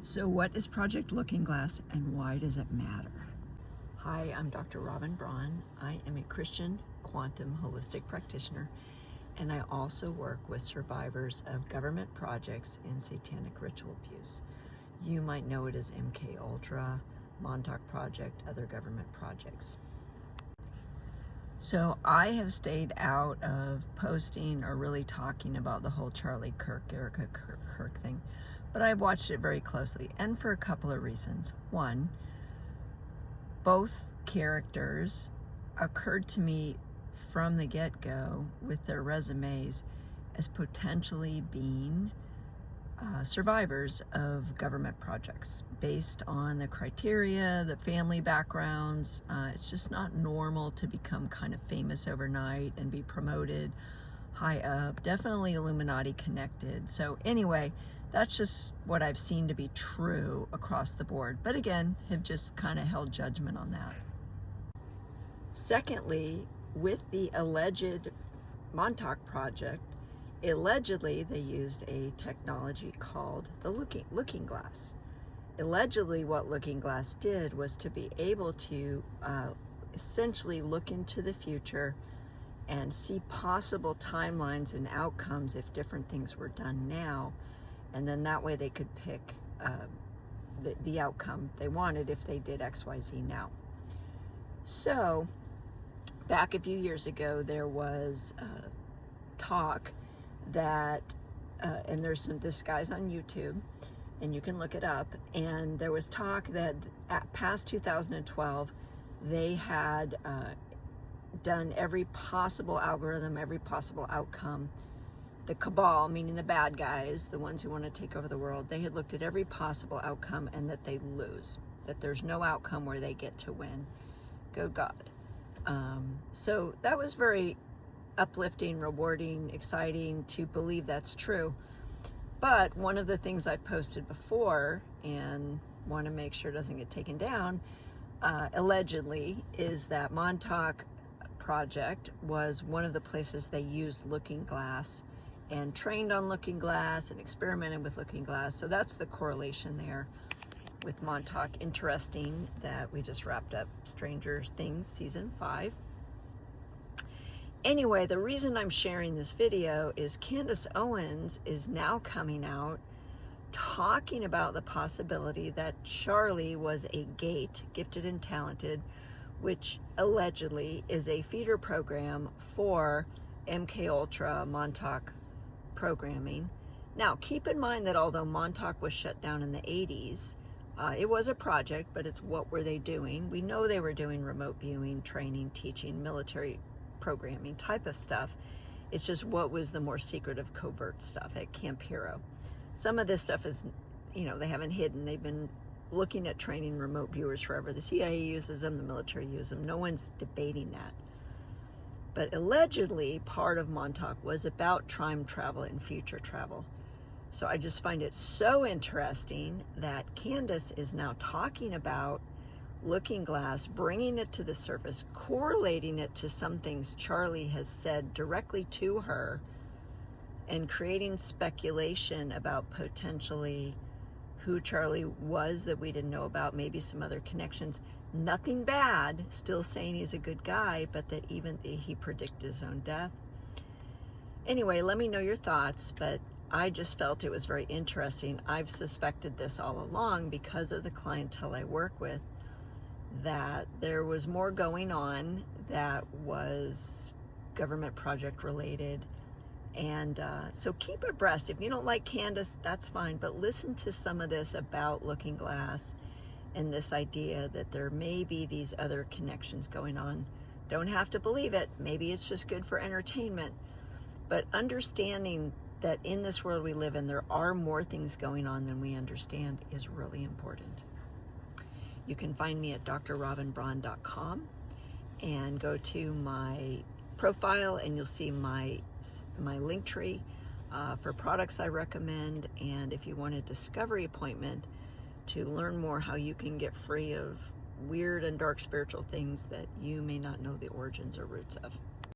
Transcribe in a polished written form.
So what is Project Looking Glass and why does it matter? Hi, I'm Dr. Robin Braun. I am a Christian quantum holistic practitioner, and I also work with survivors of government projects and satanic ritual abuse. You might know it as MK Ultra, Montauk Project, other government projects. So I have stayed out of posting or really talking about the whole Charlie Kirk, Erica Kirk thing, but I've watched it very closely, and for a couple of reasons. One, both characters occurred to me from the get-go with their resumes as potentially being survivors of government projects based on the criteria, the family backgrounds. It's just not normal to become kind of famous overnight and be promoted high up, definitely Illuminati connected. So anyway, that's just what I've seen to be true across the board, but again, have just kind of held judgment on that. Secondly, with the alleged Montauk Project, allegedly they used a technology called the looking glass. Allegedly what Looking Glass did was to be able to essentially look into the future and see possible timelines and outcomes if different things were done now, and then that way they could pick the outcome they wanted if they did XYZ now. So back a few years ago there was talk that and this guy's on YouTube and you can look it up, and there was talk that past 2012 they had done every possible algorithm, every possible outcome. The cabal, meaning the bad guys, the ones who want to take over the world, they had looked at every possible outcome and that they lose, that there's no outcome where they get to win. Go God. So that was very uplifting, rewarding, exciting to believe that's true. But one of the things I posted before and want to make sure it doesn't get taken down, allegedly, is that Montauk Project was one of the places they used Looking Glass and trained on Looking Glass and experimented with Looking Glass. So that's the correlation there with Montauk. Interesting that we just wrapped up Stranger Things season 5. Anyway, the reason I'm sharing this video is Candace Owens is now coming out talking about the possibility that Charlie was a GATE, gifted and talented, which allegedly is a feeder program for MK Ultra Montauk programming. Now, keep in mind that although Montauk was shut down in the 80s, it was a project, but it's what were they doing? We know they were doing remote viewing, training, teaching, military programming type of stuff. It's just what was the more secretive, covert stuff at Camp Hero. Some of this stuff is, they haven't hidden. They've been looking at training remote viewers forever. The CIA uses them, the military uses them. No one's debating that. But allegedly, part of Montauk was about time travel and future travel. So I just find it so interesting that Candace is now talking about Looking Glass, bringing it to the surface, correlating it to some things Charlie has said directly to her, and creating speculation about potentially who Charlie was that we didn't know about, maybe some other connections. Nothing bad, still saying he's a good guy, but that even he predicted his own death. Anyway, let me know your thoughts, but I just felt it was very interesting. I've suspected this all along because of the clientele I work with, that there was more going on that was government project related. And so keep abreast. If you don't like Candace, that's fine, but listen to some of this about Looking Glass and this idea that there may be these other connections going on. Don't have to believe it. Maybe it's just good for entertainment. But understanding that in this world we live in, there are more things going on than we understand is really important. You can find me at drrobinbraun.com and go to my profile and you'll see my link tree for products I recommend. And if you want a discovery appointment to learn more how you can get free of weird and dark spiritual things that you may not know the origins or roots of.